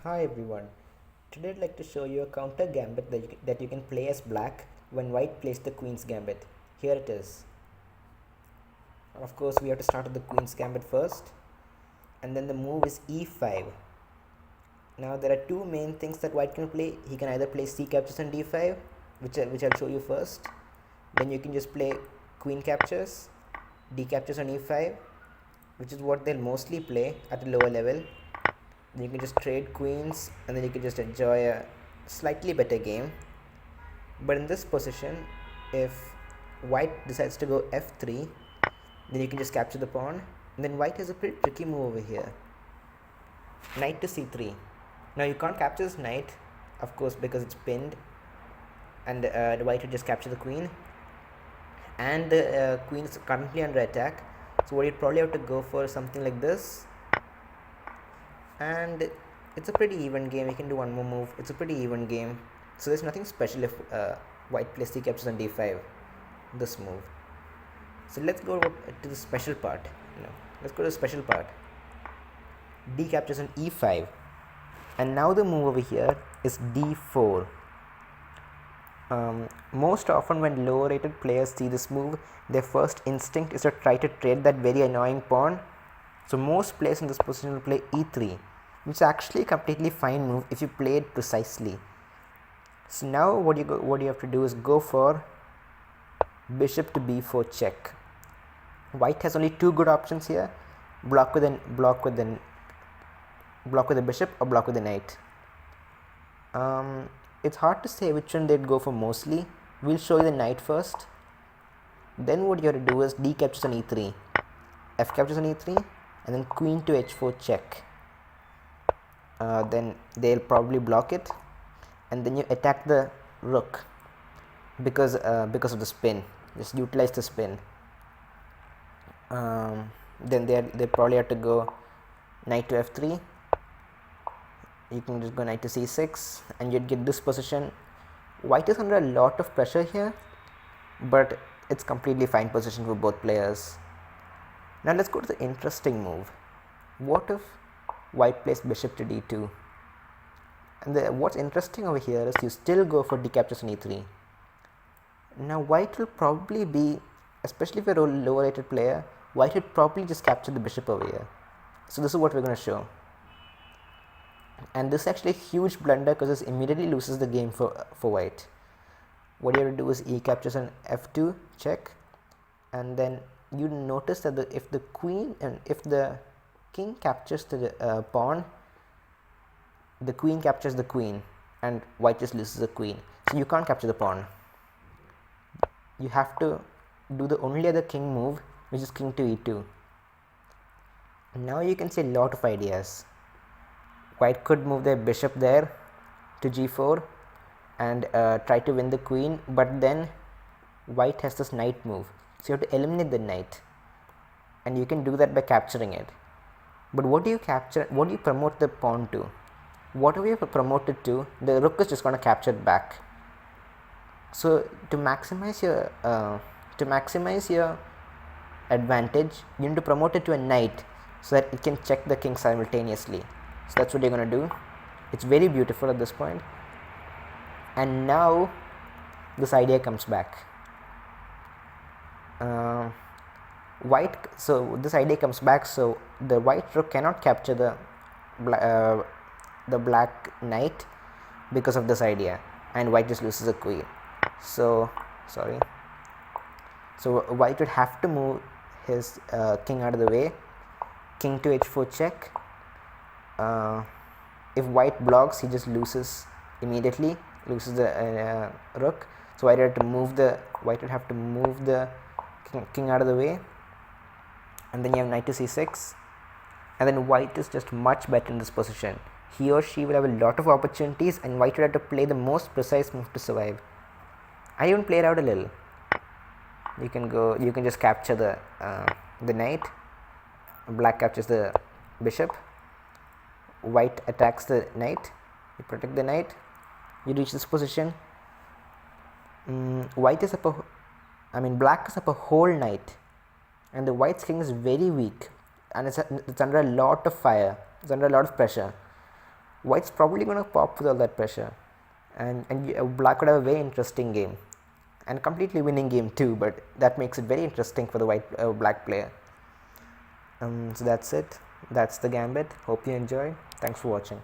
Hi everyone. Today I'd like to show you a counter gambit that you can play as black when white plays the queen's gambit. Here it is. Of course, we have to start with the queen's gambit first, and then the move is e5. Now there are two main things that white can play. He can either play c captures on d5, which I'll show you first. Then you can just play queen captures, d captures on e5, which is what they'll mostly play at a lower level. Then you can just trade queens, and then you can just enjoy a slightly better game. But in this position, if white decides to go f3, then you can just capture the pawn. And then white has a pretty tricky move over here. Knight to c3. Now you can't capture this knight, of course, because it's pinned, and the white would just capture the queen. And the queen is currently under attack. So what you'd probably have to go for is something like this. And it's a pretty even game. You can do one more move. It's a pretty even game. So there's nothing special if white plays c captures on d5, this move. So let's go to the special part. Let's go to the special part. D captures on e5, and now the move over here is d4. Most often when lower rated players see this move, their first instinct is to try to trade that very annoying pawn. So most players in this position will play e3, which is actually a completely fine move if you play it precisely. So now what you have to do is go for bishop to b4 check. White has only two good options here: block with the bishop or block with the knight. It's hard to say which one they'd go for mostly. We'll show you the knight first. Then what you have to do is d captures on e3, f captures on e3, and then queen to h4 check. Then they'll probably block it, and then you attack the rook because of the spin. Just utilize the spin. Then they probably have to go knight to f3. You can just go knight to c6, and you'd get this position. White is under a lot of pressure here, but it's completely fine position for both players. Now let's go to the interesting move. What if white plays bishop to d2? And what's interesting over here is you still go for d captures on e3. Now white will probably be, especially if you're a lower rated player, white would probably just capture the bishop over here. So this is what we're going to show. And this is actually a huge blunder because this immediately loses the game for white. What you have to do is e captures on f2 check, and then you notice that if the king captures the pawn, the queen captures the queen, and white just loses the queen. So you can't capture the pawn. You have to do the only other king move, which is king to e2. Now you can see a lot of ideas. White could move their bishop there to g4 and try to win the queen, but then white has this knight move, so you have to eliminate the knight, and you can do that by capturing it. But what do you promote the pawn to? Whatever you promote it to, the rook is just going to capture it back. So to maximize your advantage, you need to promote it to a knight so that it can check the king simultaneously. So that's what you're going to do. It's very beautiful at this point. And now this idea comes back. This idea comes back, so the white rook cannot capture the black knight because of this idea, and white just loses a queen. So white would have to move his king out of the way. King to h4 check. If white blocks, he just loses immediately, loses the rook. So white would have to move the king out of the way, and then you have knight to c6, and then white is just much better in this position. He or she will have a lot of opportunities, and white would have to play the most precise move to survive. I even play it out a little. You can just capture the knight. Black captures the bishop. White attacks the knight. You protect the knight. You reach this position. Black is up a whole knight, and the white's king is very weak, and it's under a lot of fire. It's under a lot of pressure. White's probably going to pop with all that pressure, and black would have a very interesting game and completely winning game too, but that makes it very interesting for the black player. So that's it. That's the gambit. Hope you enjoyed. Thanks for watching.